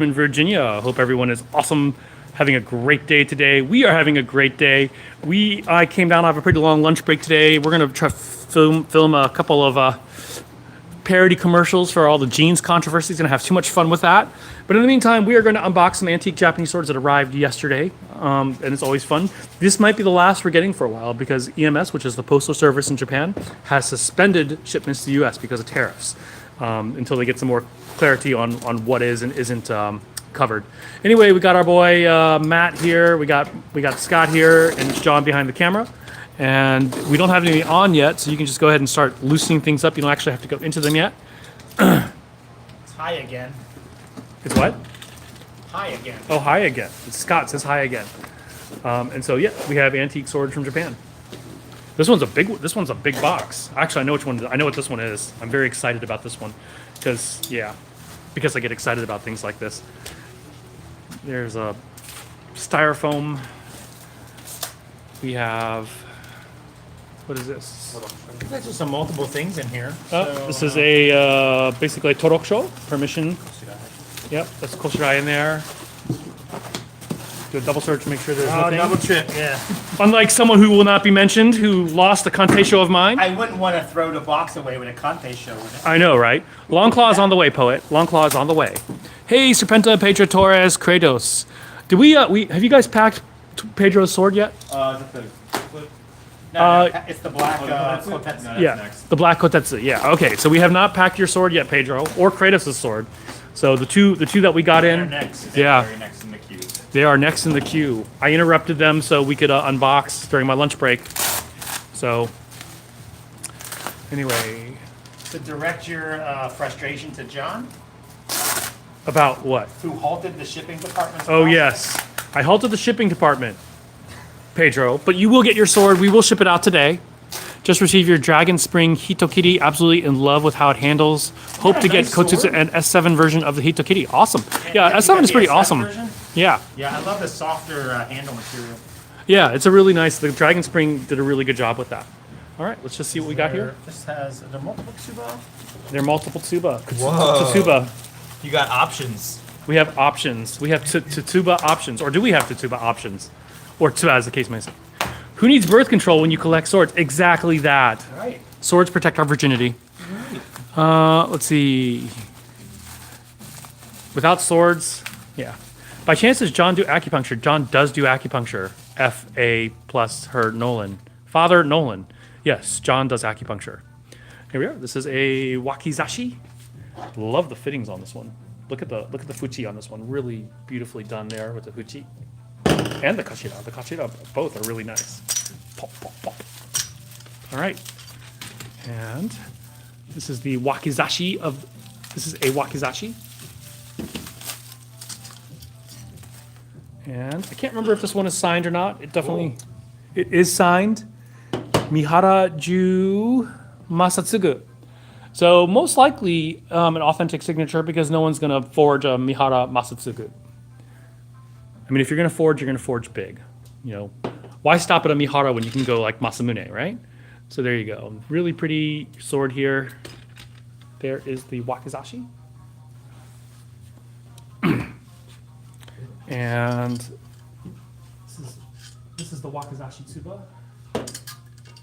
in Virginia. Hope everyone is awesome, having a great day today. We are having a great day. I came down. I have a pretty long lunch break today. We're gonna try film a couple of parody commercials for all the jeans controversies. Gonna have too much fun with that. But in the meantime, we are going to unbox some antique Japanese swords that arrived yesterday, and it's always fun. This might be the last we're getting for a while because EMS, which is the postal service in Japan, has suspended shipments to the U.S. because of tariffs until they get some more clarity on what is and isn't covered. Anyway, we got our boy Matt here. We got Scott here and John behind the camera. And we don't have any on yet, so you can just go ahead and start loosening things up. You don't actually have to go into them yet. It's high again. It's what? Hi again. Oh, hi again. It's Scott says hi again. And so yeah, we have antique swords from Japan. This one's a big box. Actually, I know which one. I know what this one is. I'm very excited about this one because I get excited about things like this. There's a styrofoam. We have. What is this? There's just some multiple things in here. This is a basically a torokusho permission. Yep, that's koshirai in there. Do a double search to make sure there's nothing. Double trip, yeah. Unlike someone who will not be mentioned, who lost the Kante show of mine. I wouldn't want to throw the box away with a Kante show in it. I know, right? Long claws on the way, poet. Long claws on the way. Hey, Serpenta, Pedro Torres, Kratos. Did we have you guys packed Pedro's sword yet? It's the black Kotza. No, Yeah, next. the black Kotetsu. Yeah, okay. So we have not packed your sword yet, Pedro, or Kratos' sword. So the two that we got They're in, next. yeah, Very next in the queue. they are next in the queue. I interrupted them so we could unbox during my lunch break. So anyway, To direct your frustration to John, about what? who halted the shipping department's Oh process. yes, I halted the shipping department, Pedro. But you will get your sword. We will ship it out today. Just received your Dragon Spring Hitokiri. Absolutely in love with how it handles. Hope to get nice Kotza sword. and S7 version of the Hitokiri. Awesome. Yeah, You S7 got is the pretty S7 awesome. version? Yeah, Yeah, I love the softer handle material. yeah, it's a really nice. The Dragon Spring did a really good job with that. All right, let's just see what we got here. This has the multiple tsuba. They're multiple tsuba. Whoa. Tsuba. You got options. We have options. We have tsuba options, or do we have tsuba options, or tsuba as the case may say. Who needs birth control when you collect swords? Exactly that. Right. Swords protect our virginity. Let's see. Without swords, yeah. By chance does John do acupuncture? John does do acupuncture. F.A. plus her Nolan. Father Nolan. Yes, John does acupuncture. Here we are. This is a wakizashi. Love the fittings on this one. Look at the fuchi on this one. Really beautifully done there with the fuchi. And the kashira. The kashira both are really nice. Pop, pop, pop. All right. And this is the wakizashi of. This is a wakizashi. And I can't remember if this one is signed or not. It definitely, it is signed. Mihara Ju Masatsugu. So most likely an authentic signature because no one's gonna forge a Mihara Masatsugu. I mean, if you're gonna forge big. You know, why stop at a Mihara when you can go like Masamune, right? So there you go. Really pretty sword here. There is the wakizashi. And this is the wakizashi tsuba.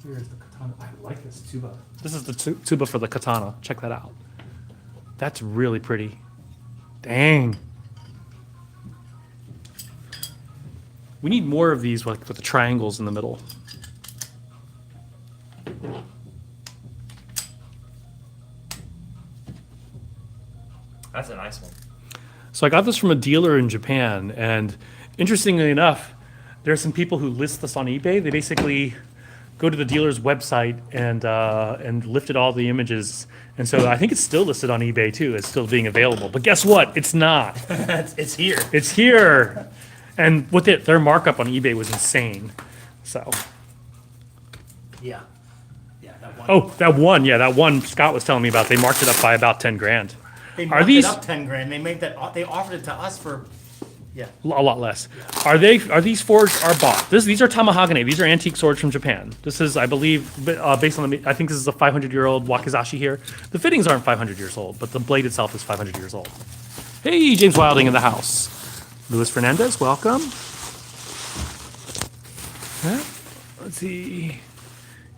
Here's the katana. I like this tsuba. This is the tsuba for the katana. Check that out. That's really pretty. Dang. We need more of these with the triangles in the middle. That's a nice one. So I got this from a dealer in Japan, and interestingly enough, there are some people who list this on eBay. They basically go to the dealer's website and lifted all the images, and so I think it's still listed on eBay too. It's still being available, but guess what? It's not. It's here. It's here, and with it, their markup on eBay was insane. So, Yeah. Yeah, that one. oh, that one Scott was telling me about. They marked it up by about 10 grand. They Are marked these it up 10 grand. They made that. They offered it to us for. Yeah. a lot less? Are these forged or bought? These are tamahagane. These are antique swords from Japan. This is, I believe, based on I think this is a 500-year-old wakizashi here. The fittings aren't 500 years old, but the blade itself is 500 years old. Hey, James Wilding in the house. Luis Fernandez, welcome. Yeah, let's see.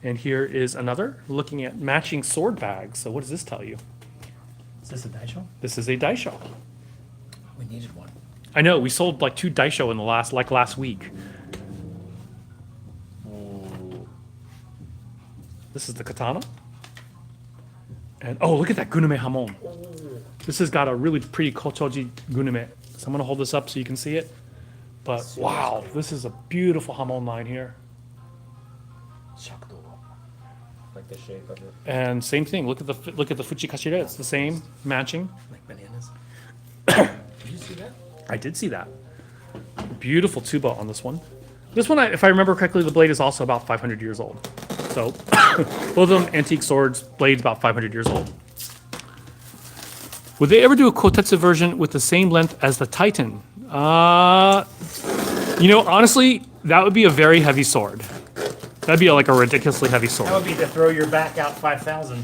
And here is another looking at matching sword bags. So what does this tell you? Is this a daisho? This is a daisho. We needed one. I know, we sold like 2 daisho in the last week. This is the katana. And oh, look at that guname hamon. This has got a really pretty kochoji guname. So I'm gonna hold this up so you can see it. But wow, this is a beautiful hamon line here. Like the shape of it. And same thing. Look at the fuchi kashira. It's the same, matching. Like bananas. Did you see that? I did see that. Beautiful tuba on this one. This one, if I remember correctly, the blade is also about 500 years old. So both of them antique swords, blades about 500 years old. Would they ever do a Kotetsu version with the same length as the Titan? Honestly, that would be a very heavy sword. That'd be like a ridiculously heavy sword. That would be to throw your back out 5,000.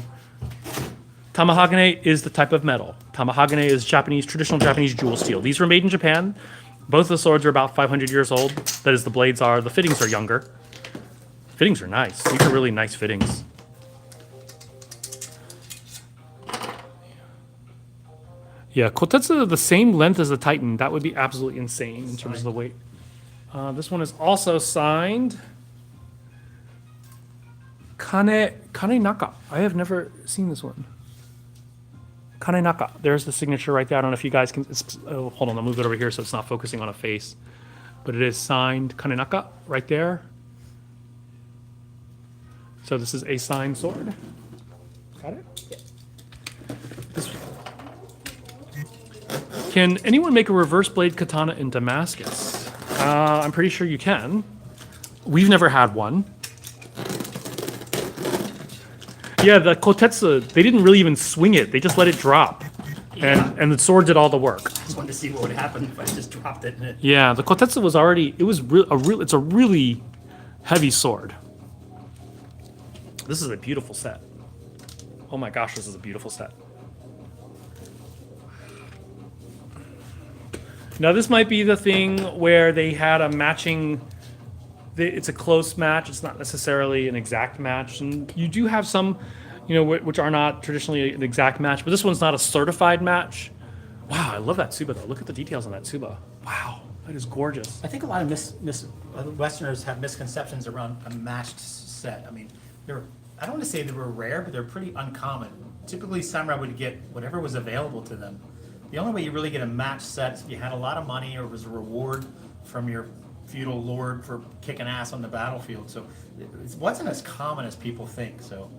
Tamahagane is the type of metal. Tamahagane is traditional Japanese jewel steel. These were made in Japan. Both of the swords are about 500 years old. That is, the blades are. The fittings are younger. Fittings are nice. These are really nice fittings. Yeah, Kotetsu, the same length as the Titan. That would be absolutely insane in terms of the weight. This one is also signed Kanenaka. I have never seen this one. Kanenaka. There's the signature right there. I don't know if you guys can. Hold on, I'll move it over here so it's not focusing on a face. But it is signed Kanenaka right there. So this is a signed sword. Got it? Can anyone make a reverse blade katana in Damascus? I'm pretty sure you can. We've never had one. Yeah, the Kotetsu, they didn't really even swing it. They just let it drop. Yeah. And the sword did all the work. I just wanted to see what would happen if I just dropped it in it. Yeah, the Kotetsu was already, it's a really heavy sword. This is a beautiful set. Oh my gosh, this is a beautiful set. Now this might be the thing where they had a matching, it's a close match, it's not necessarily an exact match. And you do have some, which are not traditionally an exact match, but this one's not a certified match. Wow, I love that tsuba though. Look at the details on that tsuba. Wow, that is gorgeous. I think a lot of Westerners have misconceptions around a matched set. I mean, I don't want to say they were rare, but they're pretty uncommon. Typically, samurai would get whatever was available to them. The only way you really get a matched set is if you had a lot of money or was a reward from your feudal lord for kicking ass on the battlefield. So it wasn't as common as people think. So.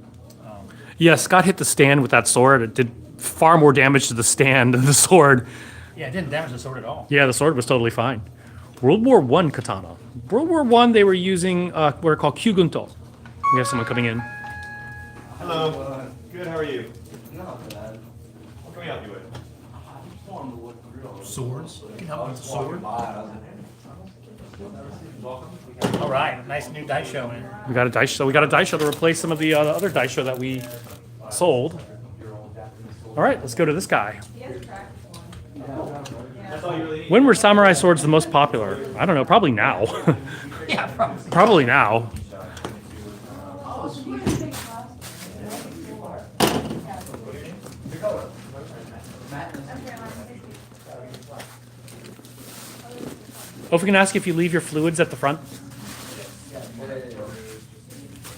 Yeah, Scott hit the stand with that sword. It did far more damage to the stand than the sword. Yeah, it didn't damage the sword at all. Yeah, the sword was totally fine. World War I katana. World War I, they were using what are called kyugunto. We have someone coming in. Hello. Good, how are you? Not bad. What can we help you with? Swords? You can help with the sword. All right, nice new daisho in. We got a daisho to replace some of the other daisho that we sold. All right, let's go to this guy. That's all you really need. When were samurai swords the most popular? I don't know, probably now. Yeah, probably. Probably now. Oh, if we can ask if you leave your fluids at the front.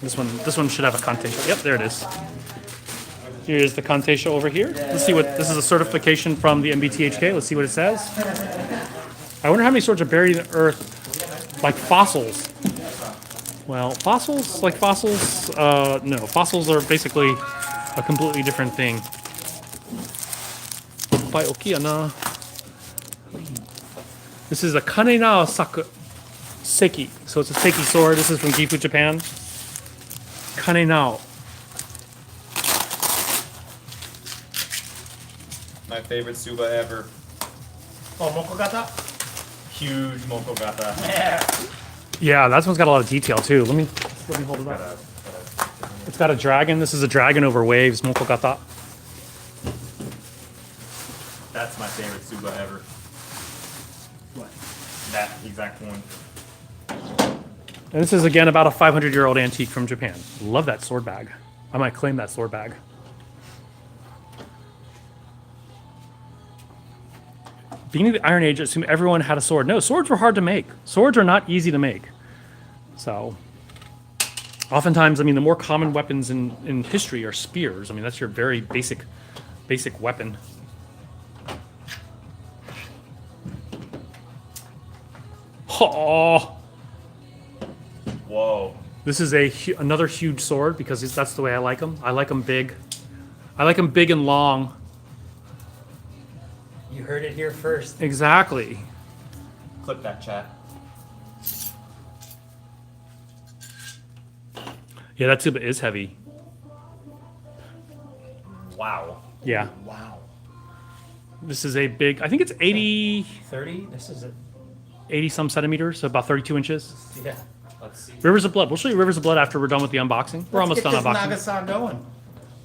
This one should have a kanteisho. Yep, there it is. Here's the kanteisho over here. Let's see what this is, a certification from the MBTHK. Let's see what it says. I wonder how many swords are buried in the earth like fossils. Well, fossils? No, fossils are basically a completely different thing. By Okiana. This is a Kanenao Saku Seki. So it's a Seki sword. This is from Gifu, Japan. Kanenao. My favorite tsuba ever. Oh, Mokogata? Huge mokogata. Yeah. Yeah, that one's got a lot of detail too. Let me hold it up. It's got a dragon. This is a dragon over waves. Mokogata. That's That's my favorite Tsuba ever. What? That exact one. And this is again about a 500-year-old antique from Japan. Love that sword bag. I might claim that sword bag. Beginning of the Iron Age, I assume everyone had a sword. No, swords were hard to make. Swords are not easy to make. So, oftentimes, I mean, the more common weapons in history are spears. I mean, that's your very basic weapon. Oh, Whoa. this is another huge sword because that's the way I like them. I like them big. I like them big and long. You heard it here first. Exactly. Clip that, chat. Yeah, that tuba is heavy. Wow. Yeah. Wow. This is a big, I think it's 80 30? This is a, 80 some centimeters, so about 32 inches. yeah. Let's see. Rivers of Blood. We'll show you Rivers of Blood after we're done with the unboxing. We're almost done Let's get unboxing. this Naga-san going.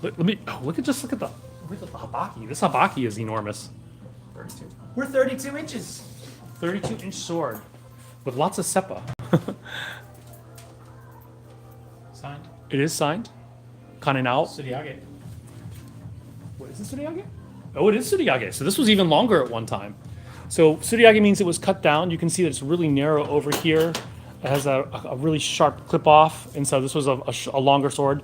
Look at the habaki. This habaki is enormous. 32. We're 32 inches. 32-inch sword with lots of seppa. Signed. It is signed. Kanenao. Sudiage. What is this Suriage? Oh, it is Suriage. So this was even longer at one time. So Suriage means it was cut down. You can see that it's really narrow over here. It has a really sharp clip off, and so this was a longer sword.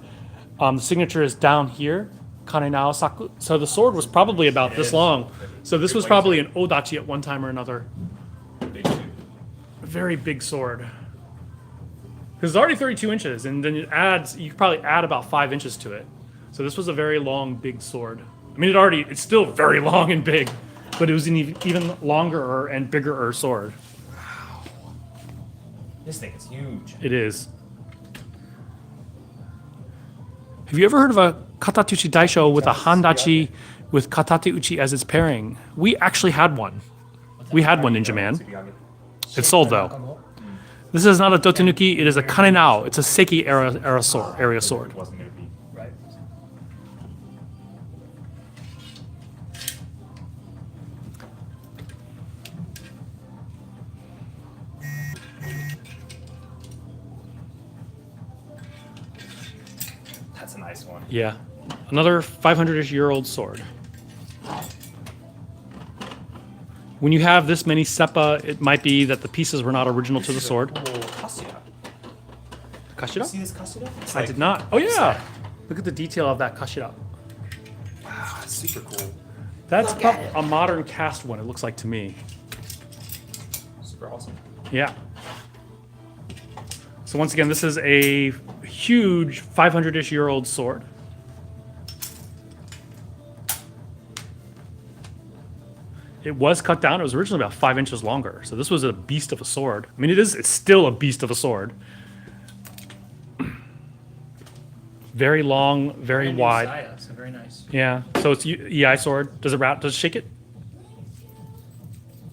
The signature is down here, Kanenao Saku. So the sword was probably about this long. So this was probably an odachi at one time or another. Big dude. A very big sword. Because it's already 32 inches, and then you could probably add about 5 inches to it. So this was a very long, big sword. I mean, it's still very long and big, but it was an even longer and bigger sword. This thing is huge. It is. Have you ever heard of a katateuchi daisho with a handachi with katateuchi as its pairing? We actually had one. We had one in Japan. It's sold though. This is not a dotenuki, it is a kanenao. It's a Seiki area sword. It wasn't going to be. Right. That's a nice one. Yeah. Another 500-ish-year-old sword. When you have this many seppa, it might be that the pieces were not original to the sword. Kashira. Kashira? See this Kashira? It's I did not. Oh yeah. Look at the detail of that kashira. Wow, it's super cool. That's a modern cast one, it looks like to me. Super awesome. Yeah. So once again, this is a huge 500-ish-year-old sword. It was cut down. It was originally about 5 inches longer. So this was a beast of a sword. I mean, it's still a beast of a sword. Very long, very Brand new wide. Saya, so very nice. Yeah. So it's EI sword. Does it shake it?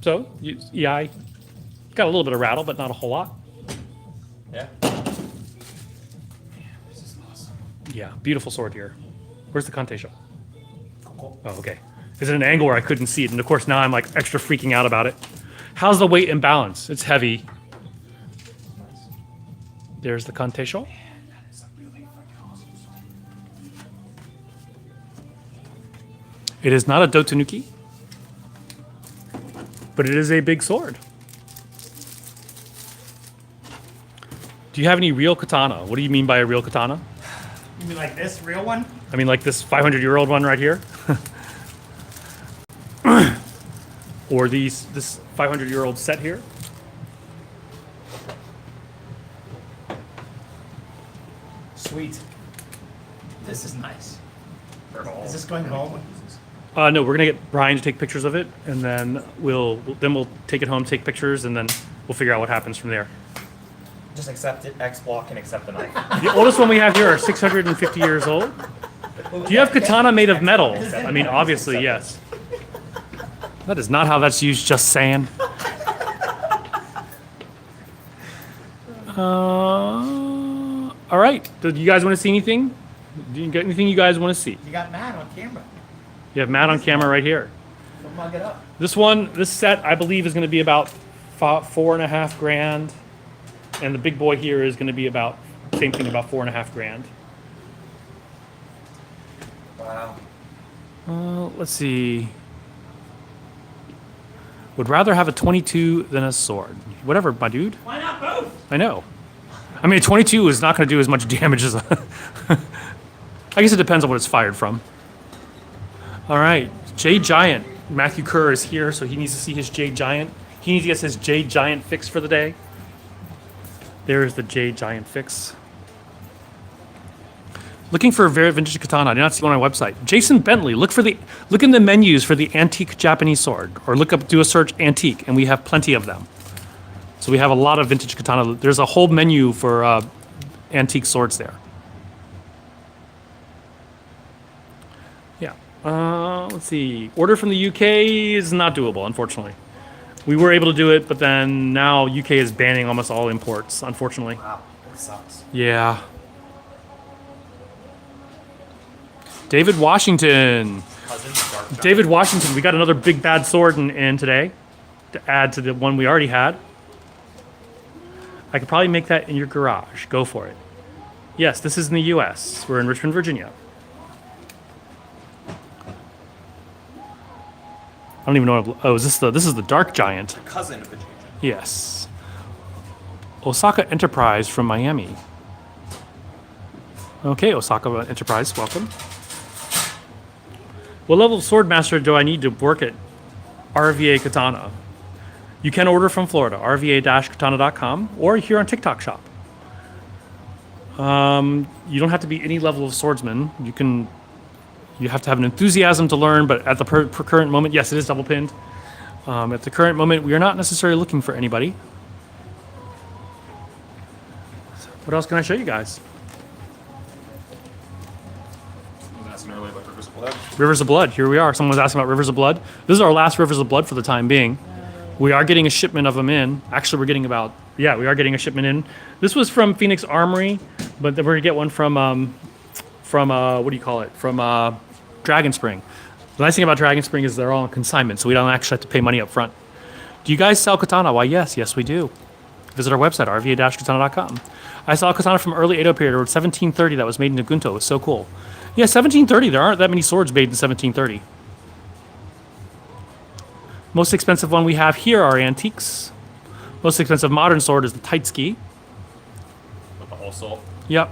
So EI got a little bit of rattle, but not a whole lot. Yeah. This is awesome. Yeah. Beautiful sword here. Where's the Kante show? Cool. Oh, okay. Is it an angle where I couldn't see it? And of course now I'm like extra freaking out about it. How's the weight and balance? It's heavy. Nice. There's the Kante show. That is a really fucking awesome sword. It is not a dotenuki, but it is a big sword. Do you have any real katana? What do you mean by a real katana? You mean like this real one? I mean like this 500-year-old one right here? Or this 500-year-old set here? Sweet. This is nice. They're all- Is this going home? No, we're gonna get Brian to take pictures of it, and then we'll take it home, take pictures, and then we'll figure out what happens from there. Just accept it, X block, and accept the knife. The oldest one we have here are 650 years old. Do you have katana made of metal? I mean, obviously, yes. That is not how that's used, just saying. All right. Do you guys want to see anything? Do you get anything you guys want to see? You got Matt on camera. You have Matt on camera right here. So mug it up. This set, I believe, is going to be about $4.5 grand, and the big boy here is going to be about same thing, about $4.5 grand. Wow. Let's see. Would rather have a 22 than a sword. Whatever, my dude. Why not both? I know. I mean, 22 is not going to do as much damage as a... I guess it depends on what it's fired from. All right, Jade Giant. Matthew Kerr is here, so he needs to see his Jade Giant. He needs to get his Jade Giant fix for the day. There's the Jade Giant fix. Looking for a very vintage katana. I did not see one on my website. Jason Bentley. Look in the menus for the antique Japanese sword, or do a search antique, and we have plenty of them. So we have a lot of vintage katana. There's a whole menu for antique swords there. Yeah. Let's see. Order from the UK is not doable, unfortunately. We were able to do it, but then now UK is banning almost all imports, unfortunately. Wow. That sucks. Yeah. David Washington. Cousin, Dark Giant. David Washington. We got another big bad sword in today to add to the one we already had. I could probably make that in your garage. Go for it. Yes, this is in the US. We're in Richmond, Virginia. I don't even know what, oh, this is the Dark Giant. Cousin of the Giant. Yes. Osaka Enterprise from Miami. Okay, Osaka Enterprise, welcome. What level of Swordmaster do I need to work at RVA Katana? You can order from Florida, rva-katana.com, or here on TikTok Shop. You don't have to be any level of swordsman. You have to have an enthusiasm to learn, but at the current moment, yes, it is double pinned. At the current moment, we are not necessarily looking for anybody. So what else can I show you guys? I was asking earlier about Rivers of Blood. Rivers of Blood. Here we are. Someone was asking about Rivers of Blood. This is our last Rivers of Blood for the time being. We are getting a shipment of them in. Actually, we are getting a shipment in. This was from Phoenix Armory, but then we're gonna get one from what do you call it? From Dragon Spring. The nice thing about Dragon Spring is they're all on consignment, so we don't actually have to pay money up front. Do you guys sell katana? Why, yes, we do. Visit our website, rva-katana.com. I saw a katana from early Edo period, or 1730, that was made in Nagunto. It was so cool. Yeah, 1730. There aren't that many swords made in 1730. Most expensive one we have here are antiques. Most expensive modern sword is the Taitsuki. With the whole soul. Yep.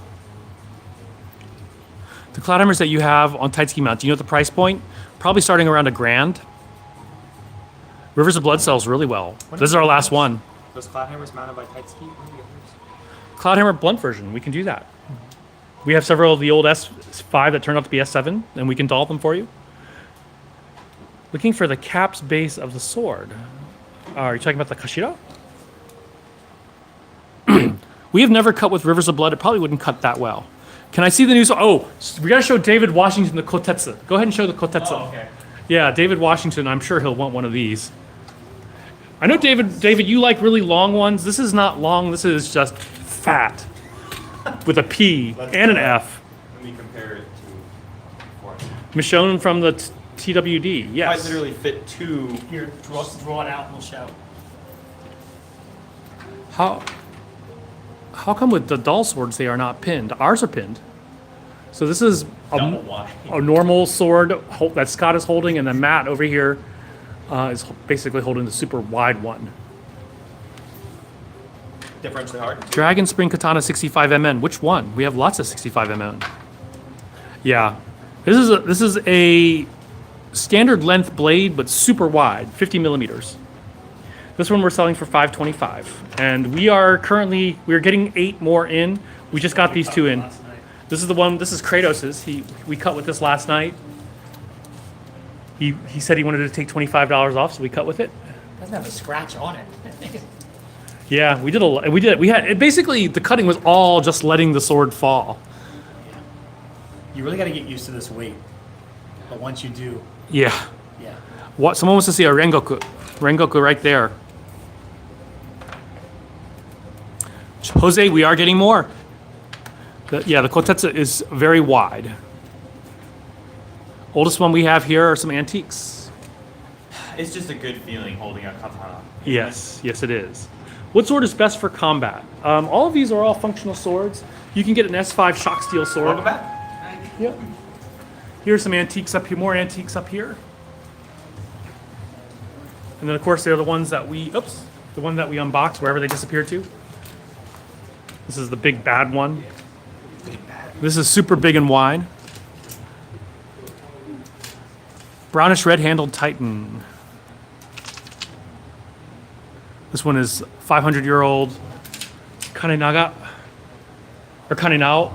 The cloud hammers that you have on Taitsuki mount, do you know the price point? Probably starting around $1,000. Rivers of Blood sells really well. This is our last one. Those cloud hammers mounted by Taitsuki? When do you get those? Cloudhammer blunt version, we can do that. We have several of the old S5 that turned out to be S7, and we can doll them for you. Looking for the cap's base of the sword. Are you talking about the Kashira? We have never cut with Rivers of Blood. It probably wouldn't cut that well. Can I see the news? Oh, we gotta show David Washington the Kotza. Go ahead and show the Kotza. Oh, okay. Yeah, David Washington, I'm sure he'll want one of these. I know, David, you like really long ones. This is not long, this is just fat. With a P and an F. Let me compare it to before. Michonne from the TWD, I yes. literally fit two. Here, draw it out and we'll show. How come with the doll swords they are not pinned? Ours are pinned. So this is Double wide. a normal sword that Scott is holding, and then Matt over here is basically holding the super wide one. Differentially hard. Dragon Spring Katana 65mm. Which one? We have lots of 65mm. Yeah, this is a standard length blade, but super wide, 50 millimeters. This one we're selling for $525, and we are getting 8 more in. We just got these 2 in. This is the one. This is Kratos's. We cut with this last night. He said he wanted to take $25 off, so we cut with it. Doesn't have a scratch on it. Yeah, we did. We had basically the cutting was all just letting the sword fall. You really got to get used to this weight. But once you do, Yeah. yeah. What? Someone wants to see a Rengoku. Rengoku right there. Jose, we are getting more. The Kotza is very wide. Oldest one we have here are some antiques. It's just a good feeling holding a katana. Yes, yes it is. What sword is best for combat? All of these are all functional swords. You can get an S5 shock steel sword. Welcome back. Yep. Here's some antiques up here, more antiques up here. And then of course they're the ones that we, the one that we unboxed wherever they disappeared to. This is the big bad one. This is super big and wide. Brownish red handled Titan. This one is 500-year-old Kanenaga, or Kanenao.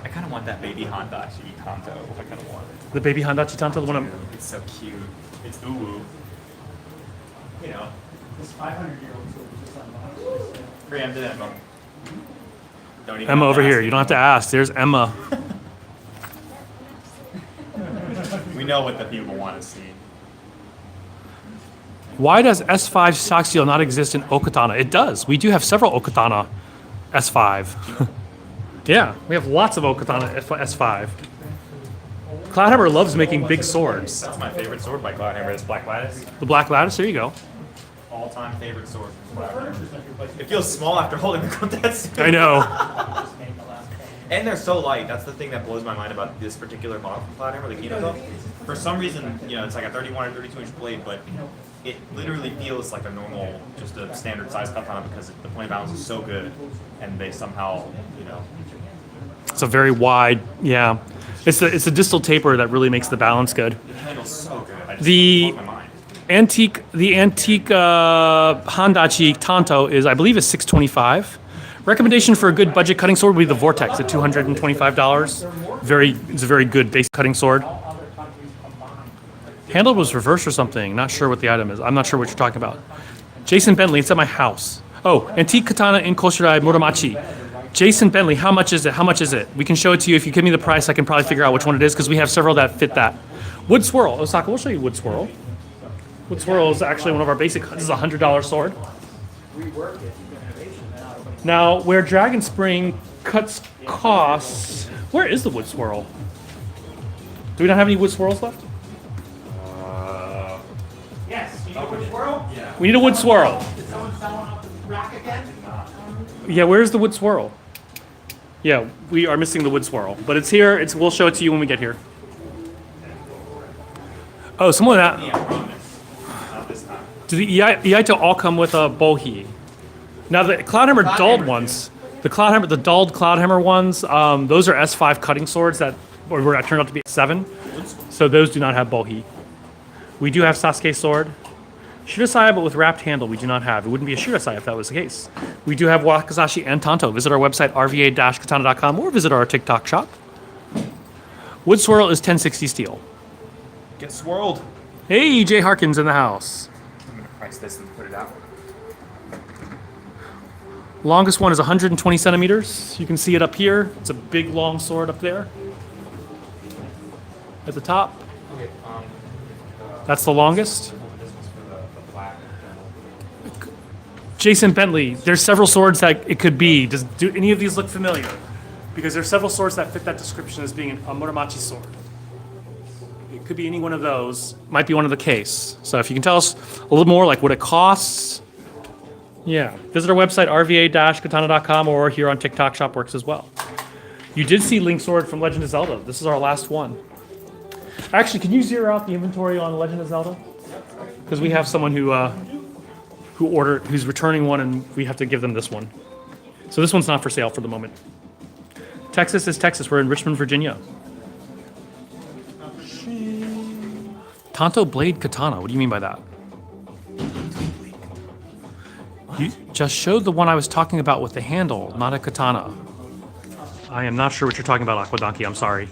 I kind of want that baby Handachi Kanto. I kind of want it. The baby Handachi Tanto, the one I'm... It's so cute. It's uwu. You know. This 500-year-old sword is just unboxed. Preempted Emma. Don't even Emma have to over here. ask You don't have to ask. There's Emma. We know what the people want to see. Why does S5 shock steel not exist in Okatana? It does. We do have several Okatana S5. Yeah, we have lots of Okatana S5. Cloudhammer loves making big swords. That's my favorite sword by Cloudhammer. This Black Lattice. The Black Lattice, there you go. All-time favorite sword. It feels small after holding the Kotetsu. I know. And they're so light. That's the thing that blows my mind about this particular model from Cloudhammer, the Kinoko. For some reason, you know, it's like a 31 or 32 inch blade, but it literally feels like a normal, just a standard size katana because the point balance is so good, and they somehow, you know. It's a very wide, yeah. It's a distal taper that really makes the balance good. It handles so good. I just The blows my mind. antique Handachi Tanto is, I believe, is $625. Recommendation for a good budget cutting sword would be the Vortex at $225. It's a very good base cutting sword. Handle was reversed or something. Not sure what the item is. I'm not sure what you're talking about. Jason Bentley, it's at my house. Oh, antique katana in Koshirai Muramachi. Jason Bentley, how much is it? How much is it? We can show it to you. If you give me the price, I can probably figure out which one it is because we have several that fit that. Wood Swirl. Osaka, we'll show you Wood Swirl. Wood Swirl is actually one of our basic. This is a $100 sword. Now, where Dragon Spring cuts costs, where is the Wood Swirl? Do we not have any Wood Swirls left? Yes, you need a wood swirl? Yeah. We need a Wood Swirl. Did someone sell one off the rack again? Yeah, where's the Wood Swirl? Yeah, we are missing the Wood Swirl, but it's here. We'll show it to you when we get here. Oh, someone that. Yeah, I promise. Not this time. Do the Iaito all come with a bohi? Now the Cloudhammer dulled ones, the dulled Cloudhammer ones, those are S5 cutting swords that turned out to be 7. So those do not have bohi. We do have Sasuke sword. Shirasai, but with wrapped handle, we do not have. It wouldn't be a Shirasai if that was the case. We do have Wakizashi and Tanto. Visit our website, rva-katana.com, or visit our TikTok shop. Wood Swirl is 1060 steel. Get swirled. Hey, Jay Harkins in the house. I'm gonna price this and put it out. Longest one is 120 centimeters. You can see it up here. It's a big, long sword up there. At the top. Okay. That's the longest. This was for the black. Jason Bentley, there's several swords that it could be. Do any of these look familiar? Because there's several swords that fit that description as being a Muramachi sword. It could be any one of those. Might be one of the case. So if you can tell us a little more, like what it costs. Yeah. Visit our website, rva-katana.com, or here on TikTok Shop works as well. You did see Link Sword from Legend of Zelda. This is our last one. Actually, can you zero out the inventory on Legend of Zelda? Because we have someone who's returning one, and we have to give them this one. So this one's not for sale for the moment. Texas is Texas. We're in Richmond, Virginia. Tanto Blade Katana. What do you mean by that? You just showed the one I was talking about with the handle, not a katana. I am not sure what you're talking about, Aquadonkey. I'm sorry.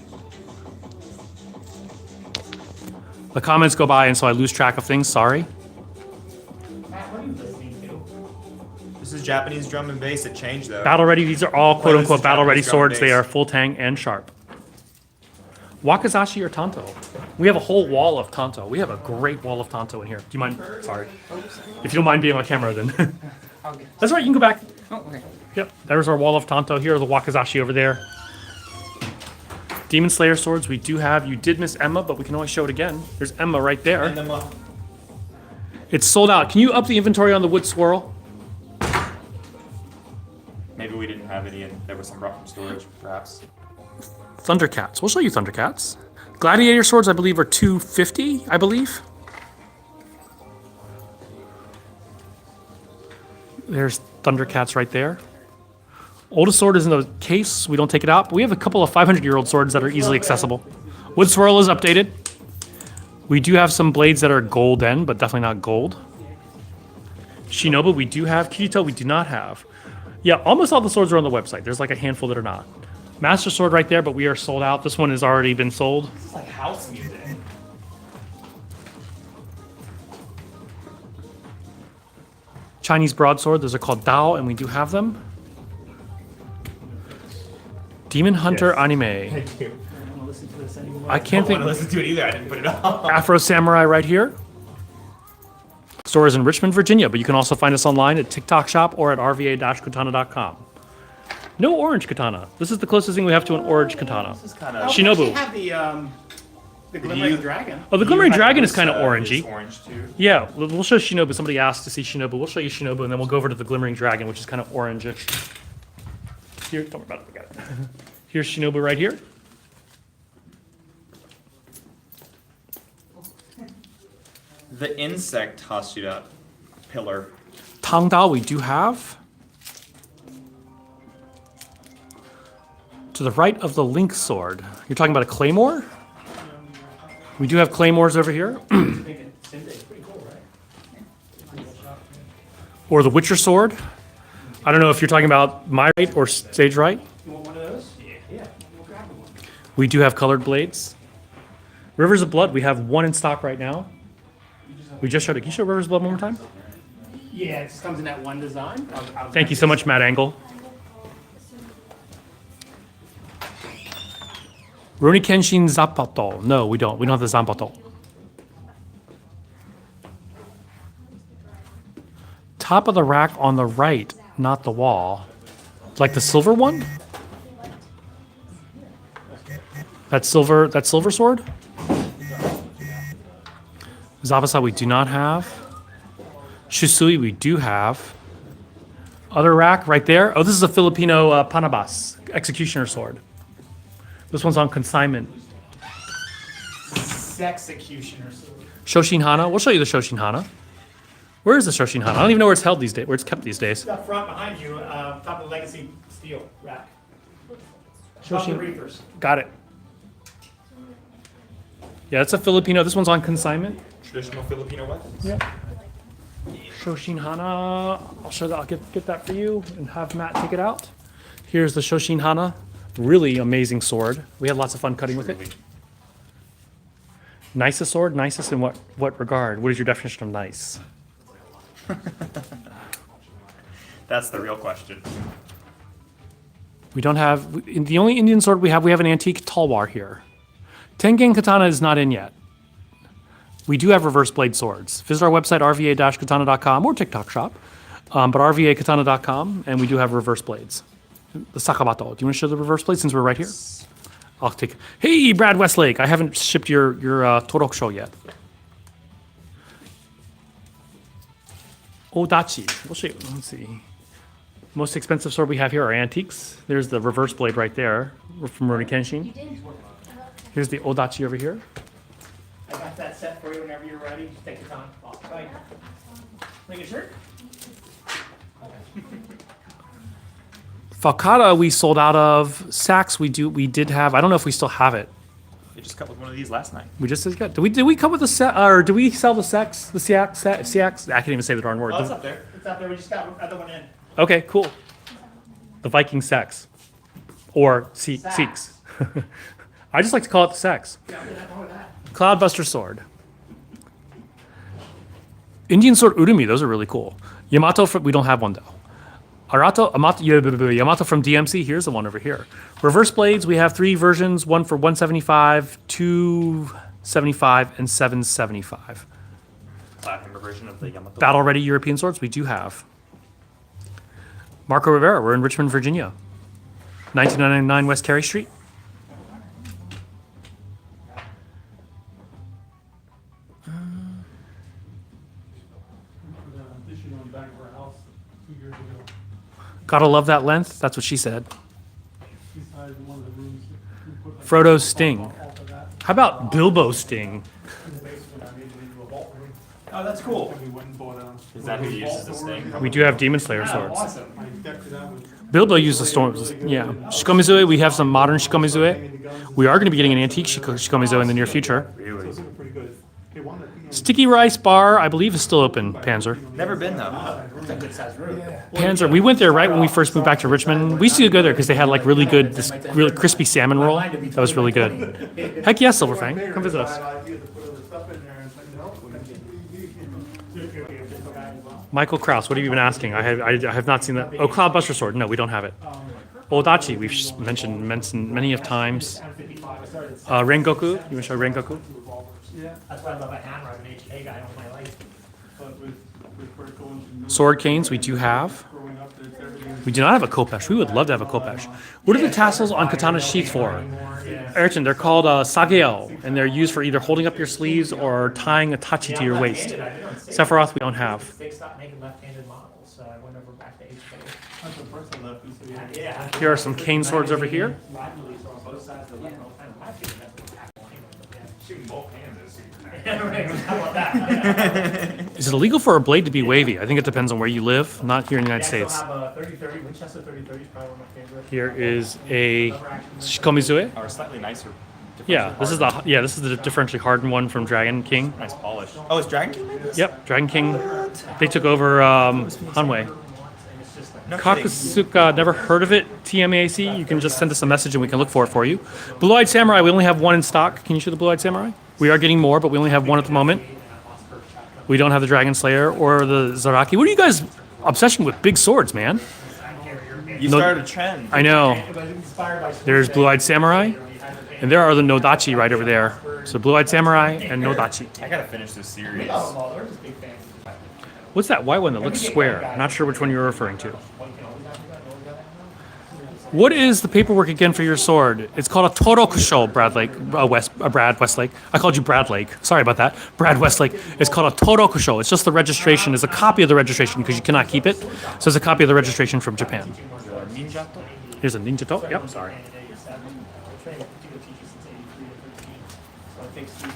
The comments go by, and so I lose track of things. Sorry. Matt, what are you listening to? This is Japanese drum and bass. It changed though. Battle ready. These are all quote this unquote is battle ready Japanese drum and swords. They bass. are full tang and sharp. Wakizashi or Tanto? We have a whole wall of Tanto. We have a great wall of Tanto in here. Do you mind? Sorry. If you don't mind being on camera, then. Okay. That's right. You can go back. Oh, okay. Yep. There's our wall of Tanto. Here are the Wakizashi over there. Demon Slayer swords we do have. You did miss Emma, but we can always show it again. There's Emma right there. And It's sold out. Can you up the inventory on the wood swirl? Maybe we didn't have any, and there was some brought from storage, perhaps. Thundercats. We'll show you Thundercats. Gladiator swords, I believe, are $250, I believe. There's Thundercats right there. Oldest sword is in the case. We don't take it out. But we have a couple of 500-year-old swords that are easily accessible. Wood swirl is updated. We do have some blades that are golden, but definitely not gold. Shinobu, we do have. Kirito, we do not have. Yeah, almost all the swords are on the website. There's like a handful that are not. Master sword right there, but we are sold out. This one has already been sold. It's like house music. Chinese broadsword, those are called Dao, and we do have them. Demon Hunter anime. Thank you. I don't want to listen to this anymore. I can't I don't think. want to listen to it either. I didn't put it on. Afro Samurai right here. Store is in Richmond, Virginia, but you can also find us online at TikTok Shop or at rva-katana.com. No orange katana. This is the closest thing we have to an orange katana. This is kind Oh, of. we actually Shinobu. have the glimmering you- dragon. Oh, the Glimmering Dragon is kind of orangey. Orange too. Yeah, we'll show Shinobu. Somebody asked to see Shinobu. We'll show you Shinobu, and then we'll go over to the Glimmering Dragon, which is kind of orangish. Here, don't worry about it. We got it. Here's Shinobu right here. The insect Hashira pillar. Tangdao we do have. To the right of the Link sword. You're talking about a claymore? We do have claymores over here. Or the Witcher sword. I don't know if you're talking about my right or stage right. You want one of those? Yeah. We'll grab one. We do have colored blades. Rivers of Blood, we have one in stock right now. We just showed it. Can you show Rivers of Blood one more time? Yeah, it just comes in that one design. Thank you so much, Matt Angle. Roni Kenshin Zapato. No, we don't. We don't have the Zapato. Top of the rack on the right, not the wall. Like the silver one? That silver sword? Zapasa we do not have. Shusui we do have. Other rack right there. Oh, this is a Filipino Panabas executioner sword. This one's on consignment. Sexecutioner sword. Shoshin Hana. We'll show you the Shoshin Hana. Where is the Shoshin Hana? I don't even know where it's held these days. Where it's kept these days. It's up front behind you, top of the legacy steel rack. Above the reapers. Got it. Yeah, it's a Filipino. This one's on consignment. Traditional Filipino weapons. Yeah. Shoshin Hana. I'll show that. I'll get that for you and have Matt take it out. Here's the Shoshin Hana. Really amazing sword. We had lots of fun cutting with it. Nicest sword? Nicest in what regard? What is your definition of nice? That's the real question. We don't have the only Indian sword we have an antique talwar here. Tengen katana is not in yet. We do have reverse blade swords. Visit our website rva-katana.com or TikTok shop, but rva-katana.com, and we do have reverse blades. The Sakabato. Do you want to show the reverse blade since we're right here? I'll take. Hey, Brad Westlake. I haven't shipped your Torokusho yet. Odachi. We'll show you. Let's see. Most expensive sword we have here are antiques. There's the reverse blade right there from Rurouni Kenshin. Here's the Odachi over here. I got that set for you whenever you're ready. Just take your time. Right. Make it shirt. Falcata we sold out of. Sax we did have. I don't know if we still have it. We just cut with one of these last night. We just got. Did we come with the set or do we sell the sex? The Siax? I can't even say the darn word. Oh, it's up there. It's out there. We just got another one in. Okay, cool. The Viking sex. Or Sikhs. I just like to call it the sex. Yeah, we're not going with that. Cloudbuster sword. Indian sword Urumi, those are really cool. Yamato, we don't have one though. Yamato from DMC, here's the one over here. Reverse blades, we have 3 versions, one for 175, 275, and 775. Platinum version of the Yamato. Battle ready European swords, we do have. Marco Rivera, we're in Richmond, Virginia. 1999 West Terry Street. for a house 2 years ago. Gotta love that length. That's what she said. Beside one of the rooms. We put like Frodo's sting. off of that How about Bilbo's sting? in the basement. I made it into a vault room. Oh, that's cool. And we went and bought Is that who uses this thing? We do have Demon Slayer swords. Awesome. I decked it out with Bilbo used the storms. Yeah. Shikomizue, we have some modern Shikomizue. We are going to be getting an antique Shikomizue in the near future. so it's looking pretty good. They wanted to be on Sticky Rice Bar, I believe, is still open, Panzer. Never been though. It's a good sized room. Panzer, we went there right when we first moved back to Richmond. We used to go there because they had like really good, this really crispy salmon roll. That was really good. Heck yes, Silverfang. Come visit us. idea to put other stuff in there and it's like, no. Michael Kraus, what have you been asking? I have not seen that. Oh, Cloudbuster Sword. No, we don't have it. Odachi, we've mentioned many of times. Rengoku, you want to show Rengoku? Yeah, That's why I love a hammer. I'm an HK guy all my life. but with vertical and Sword canes, we do have. growing up, there's everything. We do not have a Kopesh. We would love to have a Kopesh. What are the tassels on Katana's sheath for? Ayrton, they're called sageo, and they're used for either holding up your sleeves or tying a tachi to your waist. Sephiroth, we don't have. They stopped making left-handed models, so I went over back to HK. That's the person left. He said, yeah. Yeah. Here are some cane swords over here. Laterally, so on both sides of the left, kind of my favorite method of tackle anyway, but yeah. Shooting both hands is How about that? Is it illegal for a blade to be wavy? I think it depends on where you live, not here in the United Yeah, I States. still have a 30-30, Winchester 30-30 is probably one of my favorites. Here is a Shikomizue. Or slightly nicer. Yeah, this is the differentially hardened one from Dragon King. Nice polish. Oh, is Dragon King made this? Yep, Dragon King. They took over Hanwei. No kidding. Kakusuka, never heard of it. TMAC. You can just send us a message and we can look for it for you. Blue-Eyed Samurai, we only have one in stock. Can you show the Blue-Eyed Samurai? We are getting more, but we only have one at the moment. We don't have the Dragon Slayer or the Zaraki. What are you guys obsession with big swords, man? You No- started a trend. I know. There's Blue-Eyed Samurai, and there are the Nodachi right over there. So Blue-Eyed Samurai and Nodachi. I gotta finish this series. Oh, they're just big fans. What's that white one that looks square? Not sure which one you're referring to. What is the paperwork again for your sword? It's called a Torokusho, Brad Westlake. I called you Brad Lake. Sorry about that. Brad Westlake. It's called a Torokusho. It's just the registration. It's a copy of the registration because you cannot keep it. So it's a copy of the registration from Japan. Here's a Ninjato. Yep, sorry.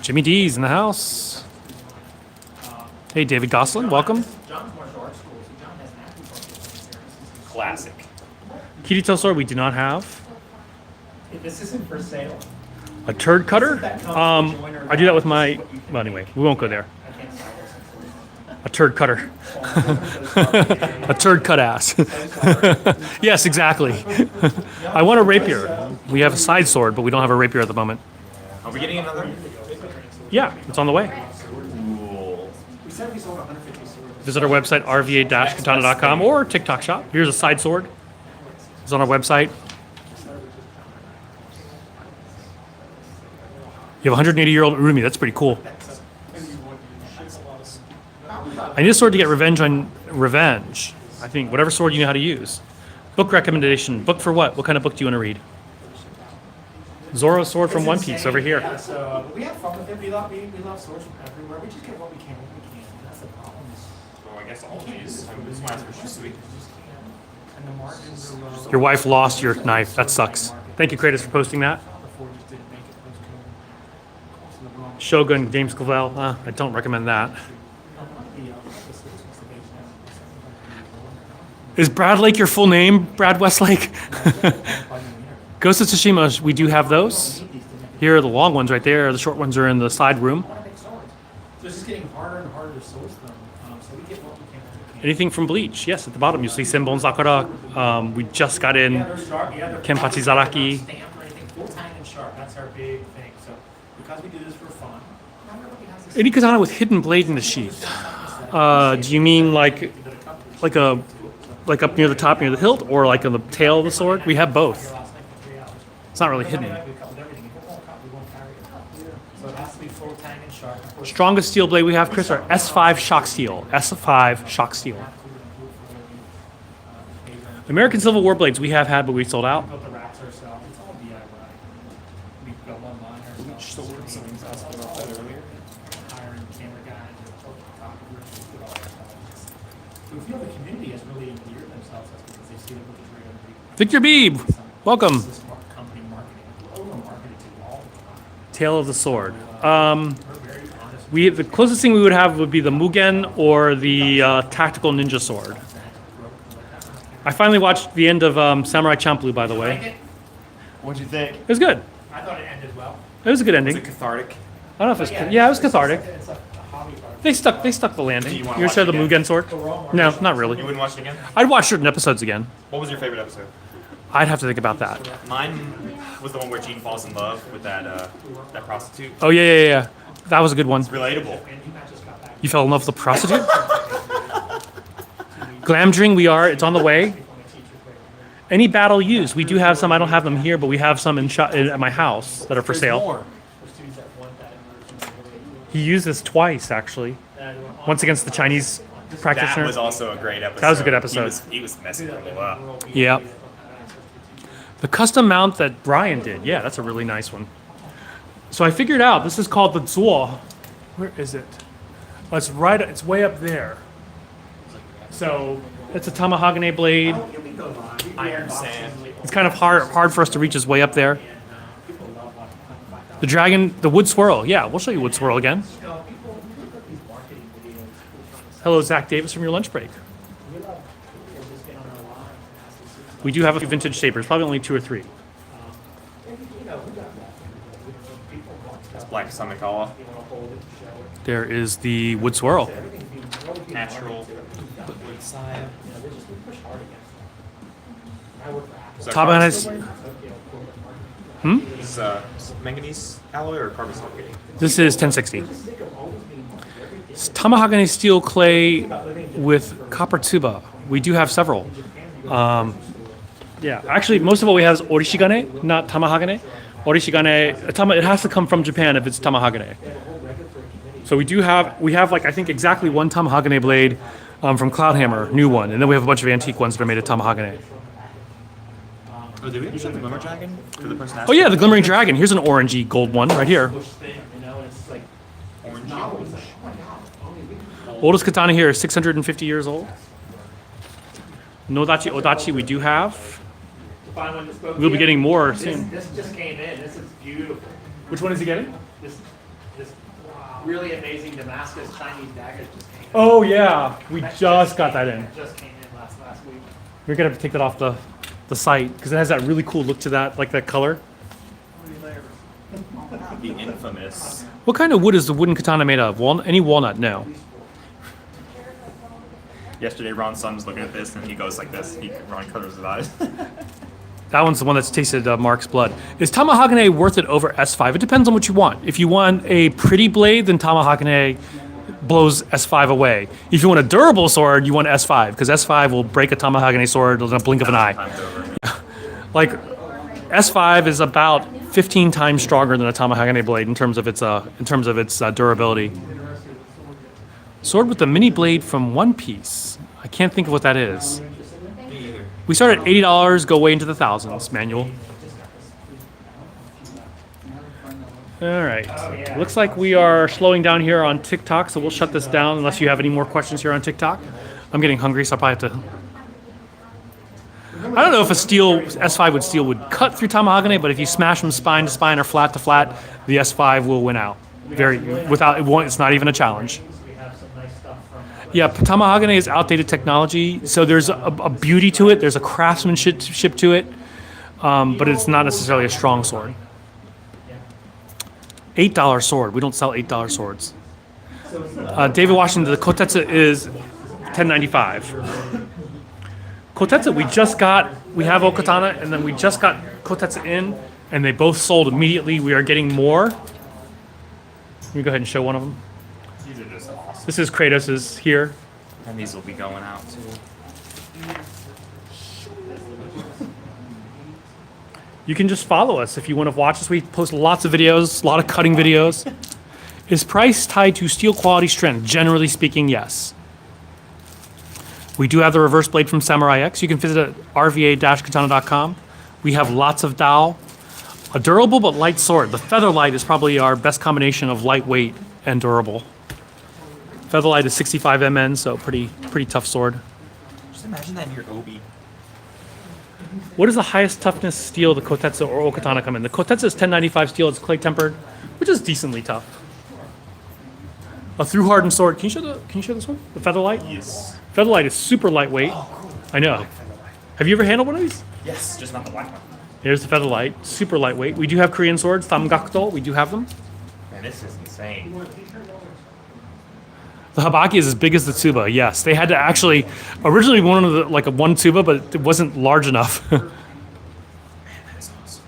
Jimmy D's in the house. Hey, David Goslin, welcome. Classic. Kirito sword we do not have. This isn't for sale. A turd cutter? I do that with my. Well, anyway, we won't go there. A turd cutter. A turd cut ass. Yes, exactly. I want a rapier. We have a side sword, but we don't have a rapier at the moment. Are we getting another? Yeah, it's on the way. Cool. Visit our website, rva-katana.com, or TikTok shop. Here's a side sword. It's on our website. You have a 180-year-old Urumi. That's pretty cool. I need a sword to get revenge on revenge. I think whatever sword you know how to use. Book recommendation. Book for what? What kind of book do you want to read? Zoro's sword from One Piece over here. Yeah, so we have fun with it. We love swords from everywhere. We just get what we can when we can. That's the problem. Well, I guess all of these. This one's for sweet. And the margins are low. Your wife lost your knife. That sucks. Thank you, Kratos, for posting that. Before just didn't make it post-COVID. So the wrong- Shogun, James Clavell. I don't recommend that. Is Brad Lake your full name, Brad Westlake? Ghost of Tsushima, we do have those. Here are the long ones right there. The short ones are in the side room. So it's just getting harder and harder to source them. So we get what we can when we can. Anything from Bleach? Yes, at the bottom you see Senbon Sakura. We just got in Yeah, they're sharp. Yeah, they're Kenpachi Zaraki. stamped or anything, full tang and sharp. That's our big thing. So because we do this for fun, not everybody has this. Any katana with hidden blade in the sheath. Do you mean like up near the top, near the hilt, or like on the tail of the sword? We have both. It's not really hidden. We covered everything. If it won't cut, we won't carry it. So it has to be full tang and sharp. Of course, Strongest steel blade we have, Chris, are S5 shock steel. S5 shock steel. American Civil War blades we have had, but we sold out. built the racks ourselves. It's all DIY. We built one line ourselves. Sword. Something else about that earlier. Hiring camera guys, and photographers, we did all that stuff. So if you have a community has really endeared themselves, that's because they've seen it with the Dragon League. Victor Beeb, welcome. This company marketing, over-marketed to all the time. Tale of the Sword. We're very honest. The closest thing we would have would be the Mugen or the tactical ninja sword. I finally watched the end of Samurai Champloo, by the Like way. it? What'd you think? It was good. I thought it ended well. It was a good Was ending. it cathartic? I don't know if it was. But Yeah, it was it's cathartic. It's a hobby product. They stuck the landing. Do you wanna You ever watch said the it again? Mugen sword? No, not really. You wouldn't watch it again? I'd watch certain episodes again. What was your favorite episode? I'd have to think about that. Mine was the one where Gene falls in love with that prostitute. Oh yeah. That was a good one. Relatable. You fell in love with the prostitute? Glamdring, it's on the way. Any battle used? We do have some. I don't have them here, but we have some at my house that are for sale. He used this twice, actually. Once against the Chinese That practitioner. was also a great episode. That was a good episode. He was messing people up. Yeah. The custom mount that Brian did. Yeah, that's a really nice one. So I figured out this is called the Zuo. Where is it? Oh, it's way up there. So it's a Tamahagane blade. Iron Sand. It's kind of hard for us to reach. Is way up there. The dragon, the wood swirl. Yeah, we'll show you wood swirl again. Hello, Zach Davis from your lunch break. We do have a few vintage sabers, probably only 2 or 3. That's Black Samikawa. There is the wood swirl. Natural. Wood side. Tabanas. Is manganese alloy or carbon steel? This is 1060. It's Tamahagane steel clay with copper tsuba. We do have several. Yeah, actually, most of what we have is orishigane, not Tamahagane. Orishigane, it has to come from Japan if it's Tamahagane. So we have like I think exactly one Tamahagane blade from Cloudhammer, new one, and then we have a bunch of antique ones that are made of Tamahagane. Oh, did we ever show the Glimmer Dragon to the person? Oh yeah, the Glimmering Dragon. Here's an orangey gold one right here. Oldest katana here is 650 years old. Nodachi Odachi we do have. We'll be getting more soon. This just came in. This is beautiful. Which one is he getting? This really amazing Damascus Chinese dagger just came in. Oh yeah, we just got that in. Just came in last week. We're gonna have to take that off the site because it has that really cool look to that, like that color. The infamous. What kind of wood is the wooden katana made of? Any walnut? No. Yesterday, Ron's son was looking at this and he goes like this. Ron covers his eyes. That one's the one that's tasted Mark's blood. Is Tamahagane worth it over S5? It depends on what you want. If you want a pretty blade, then Tamahagane blows S5 away. If you want a durable sword, you want S5 because S5 will break a Tamahagane sword in a blink of an eye. Time's over. Like S5 is about 15 times stronger than a Tamahagane blade in terms of its durability. Sword with the mini blade from One Piece. I can't think of what that is. We start at $80, go way into the thousands. Manual. All right. Looks like we are slowing down here on TikTok, so we'll shut this down unless you have any more questions here on TikTok. I'm getting hungry, so I'll probably have to. I don't know if a steel S5 would cut through Tamahagane, but if you smash them spine to spine or flat to flat, the S5 will win out. It's not even a challenge. Yeah, Tamahagane is outdated technology, so there's a beauty to it. There's a craftsmanship to it, but it's not necessarily a strong sword. $8 sword. We don't sell $8 swords. David Washington, the Kotza is $10.95. Kotza, we have Okatana, and then we just got Kotza in, and they both sold immediately. We are getting more. Let me go ahead and show one of them. These are just awesome. This is Kratos's here. And these will be going out too. You can just follow us if you want to watch us. We post lots of videos, a lot of cutting videos. Is price tied to steel quality strength? Generally speaking, yes. We do have the reverse blade from Samurai X. You can visit at rva-katana.com. We have lots of dowel. A durable but light sword. The Featherlight is probably our best combination of lightweight and durable. Featherlight is 65 mn, so pretty tough sword. Just imagine that in your Obi. What is the highest toughness steel the Kotza or Katana come in? The Kotza is 1095 steel. It's clay tempered, which is decently tough. A through hardened sword. Can you show this one? The Featherlight? Yes. Featherlight is super lightweight. I know. Have you ever handled one of these? Yes, just not the black one. Here's the Featherlight, super lightweight. We do have Korean swords, Thamgakdo. We do have them. Man, this is insane. The Habaki is as big as the Tsuba. Yes, they had to actually originally one of the like a one Tsuba, but it wasn't large enough. That's awesome.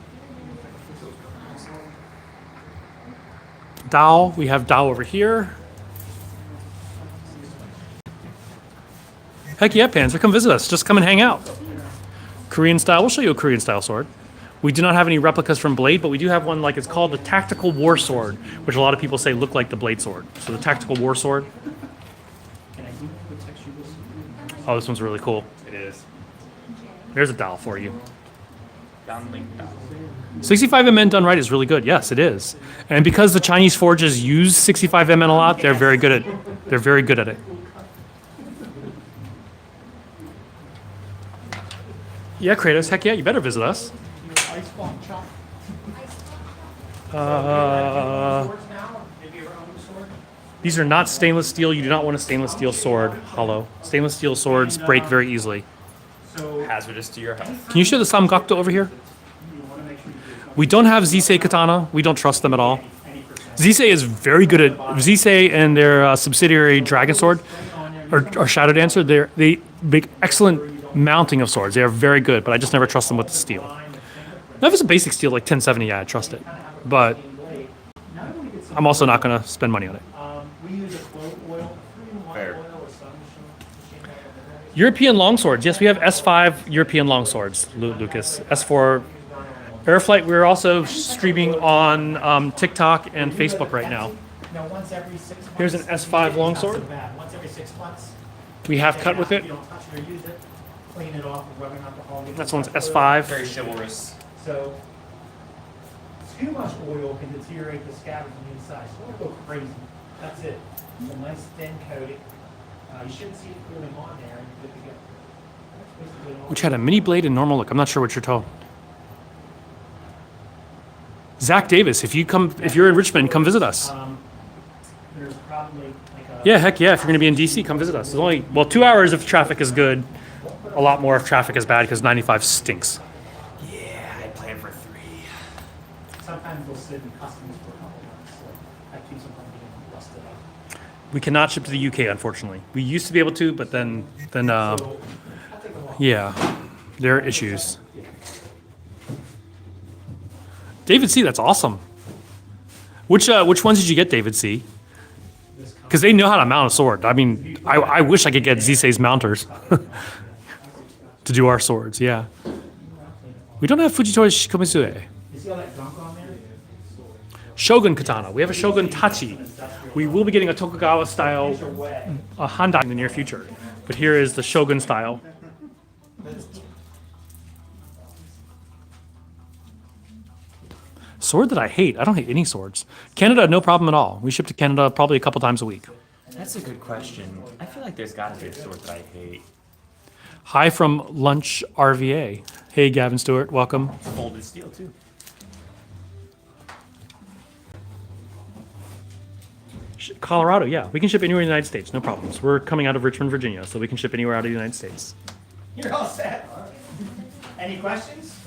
Dao, we have Dao over here. Heck yeah, Panzer, come visit us. Just come and hang out. Korean style, we'll show you a Korean style sword. We do not have any replicas from Blade, but we do have one like it's called the Tactical War Sword, which a lot of people say look like the Blade sword. So the Tactical War Sword. Oh, this one's really cool. It is. There's a Dao for you. Downlink down. 65MN done right is really good. Yes, it is. And because the Chinese forges use 65MN a lot, they're very good at it. Yeah, Kratos, heck yeah, you better visit us. Ice bomb chop. These are not stainless steel. You do not want a stainless steel sword, hollow. Stainless steel swords break very easily. Hazardous to your health. Can you show the Samgakdo over here? We don't have Zisei Katana. We don't trust them at all. Zisei is very good at Zisei and their subsidiary Dragon Sword or Shadow Dancer. They make excellent mounting of swords. They are very good, but I just never trust them with the steel. Now, if it's a basic steel like 1070, yeah, I trust it. But I'm also not going to spend money on it. Fair. European longswords. Yes, we have S5 European longswords, Lucas. S4 Airflight. We're also streaming on TikTok and Facebook right now. Now, once every 6 months. Here's an S5 longsword. Not so bad. Once every 6 months. We have cut with it. You don't touch it or use it. Clean it off, rubbing alcohol. That's one's S5. Very chivalrous. So, too much oil can deteriorate the scabbard from the inside. So don't go crazy. That's it. It's a nice thin coating. You shouldn't see it cooling on there, and you're good to go. That's basically all. Which had a mini blade and normal look. I'm not sure what you're told. Zach Davis, if you're in Richmond, come visit us. There's probably like a. Yeah, heck yeah. If you're going to be in DC, come visit us. There's only 2 hours if traffic is good. A lot more if traffic is bad because 95 stinks. Yeah, I plan for 3. Sometimes they'll sit in customs for a couple months. So that keeps them from being rusted up. We cannot ship to the UK, unfortunately. We used to be able to, but then yeah, there are issues. David C, that's awesome. Which ones did you get, David C? Because they know how to mount a sword. I mean, I wish I could get Zisei's mounters to do our swords. Yeah. We don't have Fujitoshi Shikomisue. You see all that gunk on there? Shogun Katana. We have a Shogun Tachi. We will be getting a Tokugawa style Handai in the near future. But here is the Shogun style. Sword that I hate. I don't hate any swords. Canada, no problem at all. We ship to Canada probably a couple times a week. That's a good question. I feel like there's got to be a sword that I hate. Hi from Lunch RVA. Hey, Gavin Stewart, welcome. Folded steel, too. Colorado, yeah. We can ship anywhere in the United States, no problems. We're coming out of Richmond, Virginia, so we can ship anywhere out of the United States. You're all set. Any questions?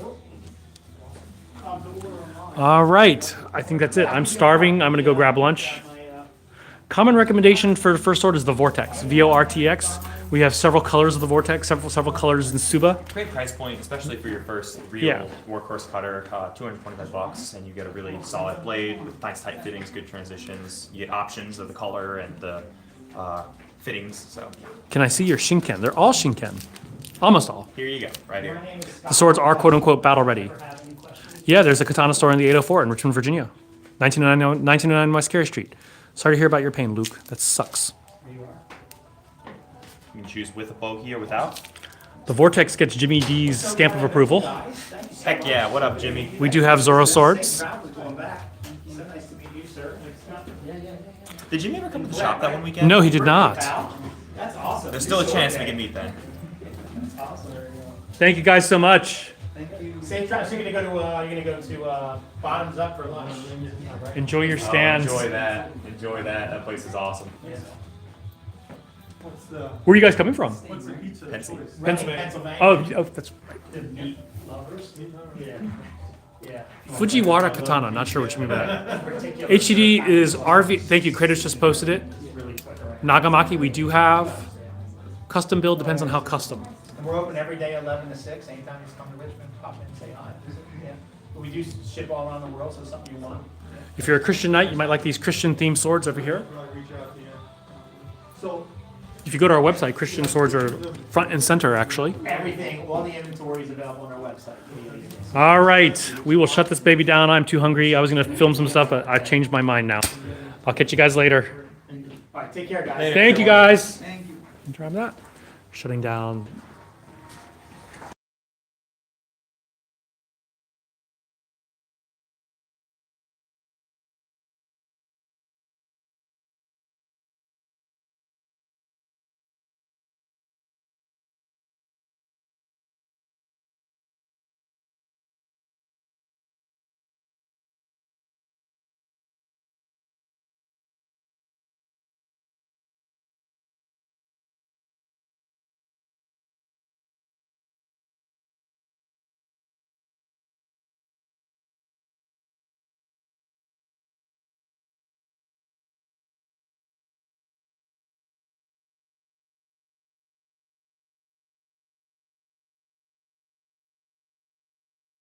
All right. I think that's it. I'm starving. I'm going to go grab lunch. Common recommendation for the first sword is the Vortex, VORTX. We have several colors of the Vortex, several colors in Suba. Great price point, especially for your first real Yeah. workhorse cutter. $225, and you get a really solid blade with nice tight fittings, good transitions. You get options of the color and the fittings. So Can I see your Shinken? They're all Shinken. Almost all. here you go, right here. The swords are quote unquote battle ready. Yeah, there's a katana store in the 804 in Richmond, Virginia. 1909 West Carey Street. Sorry to hear about your pain, Luke. That sucks. You can choose with a bogey or without. The Vortex gets Jimmy D's stamp of approval. Heck yeah, what up, Jimmy? We do have Zoro swords. Did Jimmy ever come to the shop that one weekend? No, he did not. That's awesome. There's still a chance we can meet then. Awesome. Thank you guys so much. Safe drive. So you're gonna go to Bottoms Up for lunch. Enjoy your stands. Enjoy that. Enjoy that. That place is awesome. What's the Where are you guys coming from? what's the pizza Fancy. place? Pennsylvania. Oh, that's The meat lovers. Yeah. Yeah. Fujiwara Katana. Not sure what you mean by that. Particular- HED is RV. Thank you. Kratos just posted it. Really quick, right? Nagamaki, we do have custom build. Depends on how custom. And we're open every day, 11 to 6. Anytime you just come to Richmond, pop in and say hi. Yeah. But we do ship all around the world, so it's something you want. If you're a Christian knight, you might like these Christian themed swords over here. Reach out to you. So, If you go to our website, Christian swords are front and center, actually. Everything, all the inventory is available on our website. All right, we will shut this baby down. I'm too hungry. I was going to film some stuff, but I've changed my mind now. I'll catch you guys later. All right, take care, guys. Thank you, guys. Thank you. Try that. Shutting down